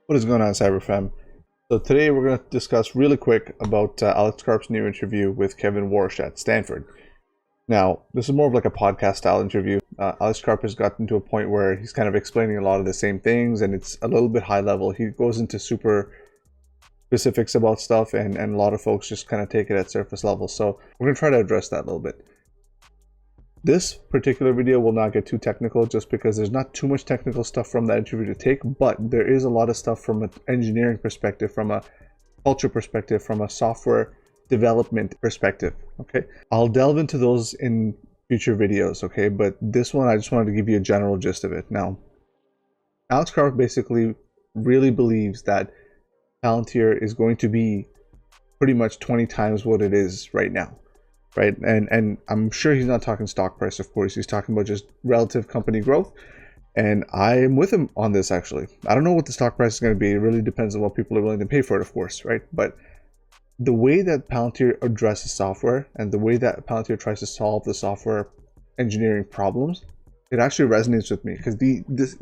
What is going on, CyberFam? So today we're going to discuss really quick about Alex Karp's new interview with Kevin Warsh at Stanford. Now, this is more of like a podcast style interview. Alex Karp has gotten to a point where he's kind of explaining a lot of the same things, and it's a little bit high level. He goes into super specifics about stuff, and a lot of folks just kind of take it at surface level. So we're going to try to address that a little bit. This particular video will not get too technical just because there's not too much technical stuff from that interview to take, but there is a lot of stuff from an engineering perspective, from a culture perspective, from a software development perspective, okay? I'll delve into those in future videos, okay? But this one, I just wanted to give you a general gist of it. Now, Alex Karp basically really believes that Palantir is going to be pretty much 20 times what it is right now. Right, and I'm sure he's not talking stock price, of course. He's talking about just relative company growth, and I am with him on this. Actually, I don't know what the stock price is going to be. It really depends on what people are willing to pay for it, of course, right? But the way that Palantir addresses software and the way that Palantir tries to solve the software engineering problems, it actually resonates with me because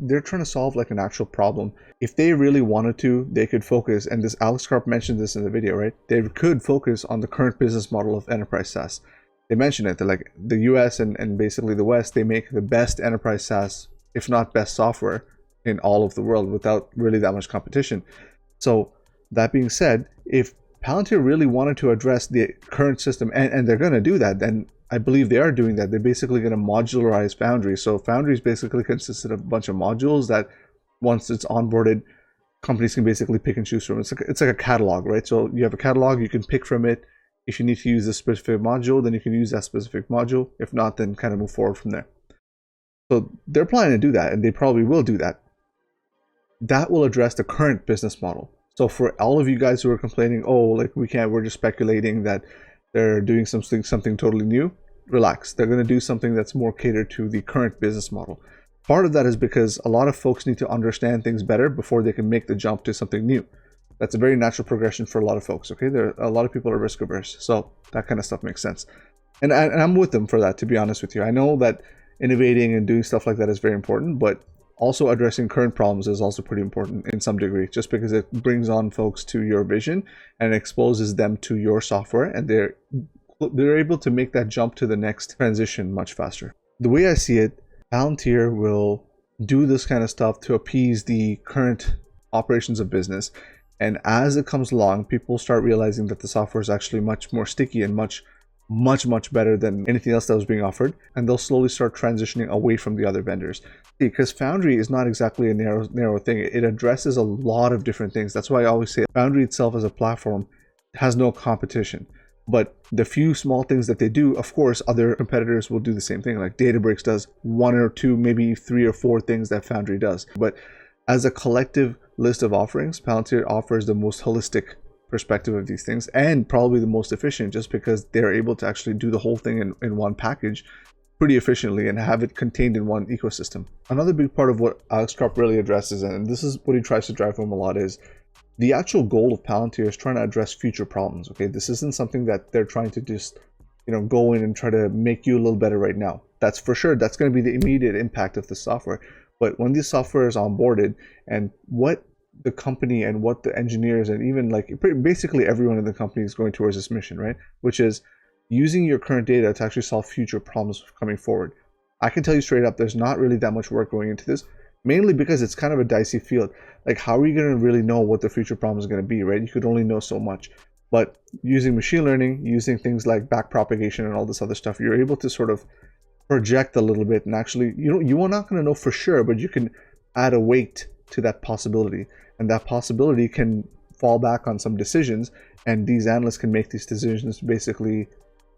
they're trying to solve like an actual problem. If they really wanted to, they could focus, and this Alex Karp mentioned this in the video, right? They could focus on the current business model of enterprise SaaS. They mentioned it, that like the US and basically the West, they make the best enterprise SaaS, if not best software in all of the world without really that much competition. So that being said, if Palantir really wanted to address the current system, and they're going to do that, then I believe they are doing that. They're basically going to modularize Foundry. So Foundry is basically consisted of a bunch of modules that once it's onboarded, companies can basically pick and choose from. It's like a catalog, right? So you have a catalog, you can pick from it. If you need to use a specific module, then you can use that specific module. If not, then kind of move forward from there. So they're planning to do that, and they probably will do that. That will address the current business model. So for all of you guys who are complaining, oh, like we're just speculating that they're doing something totally new, relax. They're going to do something that's more catered to the current business model. Part of that is because a lot of folks need to understand things better before they can make the jump to something new. That's a very natural progression for a lot of folks, okay? A lot of people are risk averse, so that kind of stuff makes sense. And I'm with them for that, to be honest with you. I know that innovating and doing stuff like that is very important, but also addressing current problems is also pretty important in some degree, just because it brings on folks to your vision and exposes them to your software, and they're able to make that jump to the next transition much faster. The way I see it, Palantir will do this kind of stuff to appease the current operations of business, and as it comes along, people start realizing that the software is actually much more sticky and much better than anything else that was being offered, and they'll slowly start transitioning away from the other vendors. Because Foundry is not exactly a narrow thing. It addresses a lot of different things. That's why I always say Foundry itself as a platform has no competition. But the few small things that they do, of course, other competitors will do the same thing. Like Databricks does one or two, maybe 3 or 4 things that Foundry does. But as a collective list of offerings, Palantir offers the most holistic perspective of these things, and probably the most efficient, just because they're able to actually do the whole thing in one package pretty efficiently and have it contained in one ecosystem. Another big part of what Alex Karp really addresses, and this is what he tries to drive home a lot, is the actual goal of Palantir is trying to address future problems. Okay, this isn't something that they're trying to just go in and try to make you a little better right now. That's for sure. That's going to be the immediate impact of the software. But when this software is onboarded, and what the company and what the engineers and even like basically everyone in the company is going towards this mission, right? Which is using your current data to actually solve future problems coming forward. I can tell you straight up, there's not really that much work going into this, mainly because it's kind of a dicey field. Like, how are you going to really know what the future problem is going to be, right? You could only know so much. But using machine learning, using things like backpropagation and all this other stuff, you're able to sort of project a little bit, and actually, you are not going to know for sure, but you can add a weight to that possibility, and that possibility can fall back on some decisions, and these analysts can make these decisions to basically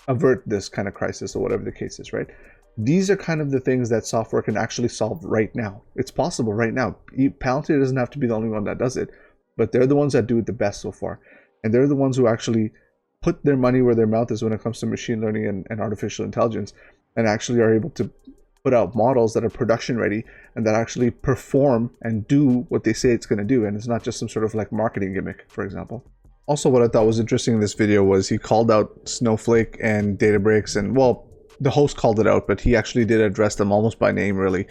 avert this kind of crisis or whatever the case is, right? These are kind of the things that software can actually solve right now. It's possible right now. Palantir doesn't have to be the only one that does it, but they're the ones that do it the best so far, and they're the ones who actually put their money where their mouth is when it comes to machine learning and artificial intelligence, and actually are able to put out models that are production ready and that actually perform and do what they say it's going to do, and it's not just some sort of like marketing gimmick, for example. Also, what I thought was interesting in this video was he called out Snowflake and Databricks, and well, the host called it out, but he actually did address them almost by name, really.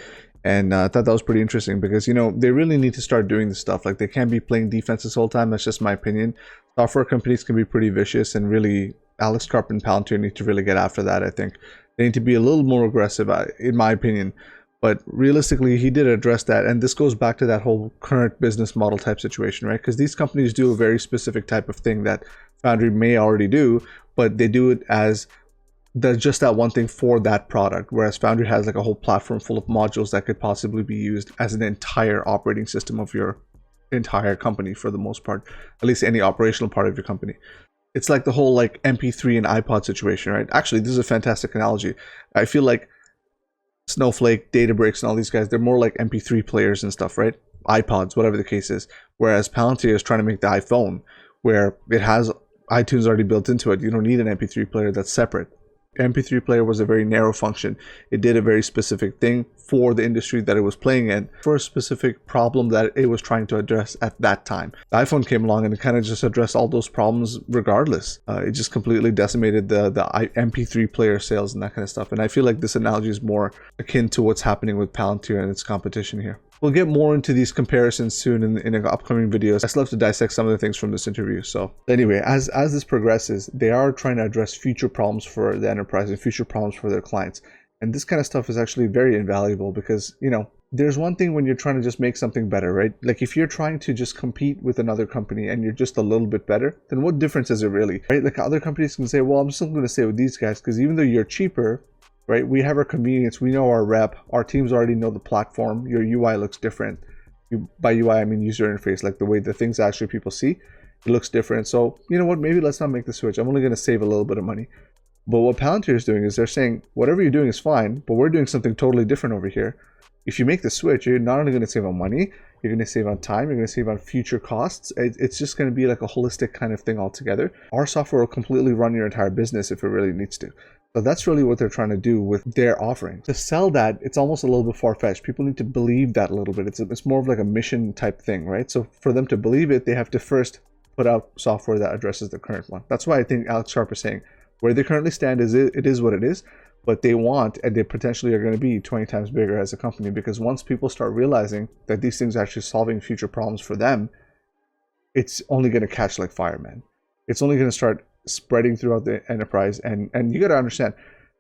And I thought that was pretty interesting because, you know, they really need to start doing this stuff. Like, they can't be playing defense this whole time. That's just my opinion. Software companies can be pretty vicious, and really Alex Karp and Palantir need to really get after that. I think they need to be a little more aggressive, in my opinion. But realistically, he did address that, and this goes back to that whole current business model type situation, right? Because these companies do a very specific type of thing that Foundry may already do, but they do it as just that one thing for that product, whereas Foundry has like a whole platform full of modules that could possibly be used as an entire operating system of your entire company, for the most part, at least any operational part of your company. It's like the whole like MP3 and iPod situation, right? Actually, this is a fantastic analogy. I feel like Snowflake, Databricks, and all these guys, they're more like MP3 players and stuff, right? iPods, whatever the case is. Whereas Palantir is trying to make the iPhone, where it has iTunes already built into it. You don't need an MP3 player that's separate. MP3 player was a very narrow function. It did a very specific thing for the industry that it was playing in, for a specific problem that it was trying to address at that time. The iPhone came along and it kind of just addressed all those problems regardless. It just completely decimated the MP3 player sales and that kind of stuff. And I feel like this analogy is more akin to what's happening with Palantir and its competition here. We'll get more into these comparisons soon in upcoming videos. I still have to dissect some of the things from this interview. So anyway, as this progresses, they are trying to address future problems for the enterprise and future problems for their clients. And this kind of stuff is actually very invaluable because, you know, there's one thing when you're trying to just make something better, right? Like if you're trying to just compete with another company and you're just a little bit better, then what difference is it really, right? Like other companies can say, well, I'm still going to stay with these guys because even though you're cheaper, right? We have our convenience. We know our rep. Our teams already know the platform. Your UI looks different. By UI, I mean user interface, like the way the things actually people see. It looks different. So, you know what? Maybe let's not make the switch. I'm only going to save a little bit of money. But what Palantir is doing is they're saying, whatever you're doing is fine, but we're doing something totally different over here. If you make the switch, you're not only going to save on money, you're going to save on time, you're going to save on future costs. It's just going to be like a holistic kind of thing altogether. Our software will completely run your entire business if it really needs to. So that's really what they're trying to do with their offering. To sell that, it's almost a little bit far-fetched. People need to believe that a little bit. It's more of like a mission type thing, right? So for them to believe it, they have to first put out software that addresses the current one. That's why I think Alex Karp is saying where they currently stand is it is what it is, but they want, and they potentially are going to be 20 times bigger as a company, because once people start realizing that these things are actually solving future problems for them, it's only going to catch like fire, man. It's only going to start spreading throughout the enterprise. And you got to understand,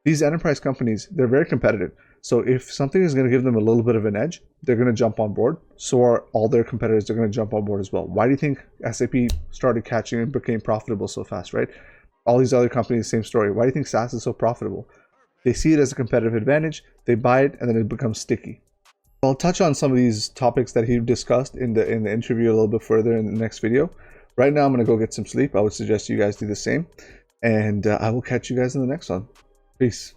these enterprise companies, they're very competitive. So if something is going to give them a little bit of an edge, they're going to jump on board. So are all their competitors. They're going to jump on board as well. Why do you think SAP started catching and became profitable so fast, right? All these other companies, same story. Why do you think SaaS is so profitable? They see it as a competitive advantage, they buy it, and then it becomes sticky. I'll touch on some of these topics that he discussed in the interview a little bit further in the next video. Right now, I'm going to go get some sleep. I would suggest you guys do the same. And I will catch you guys in the next one. Peace.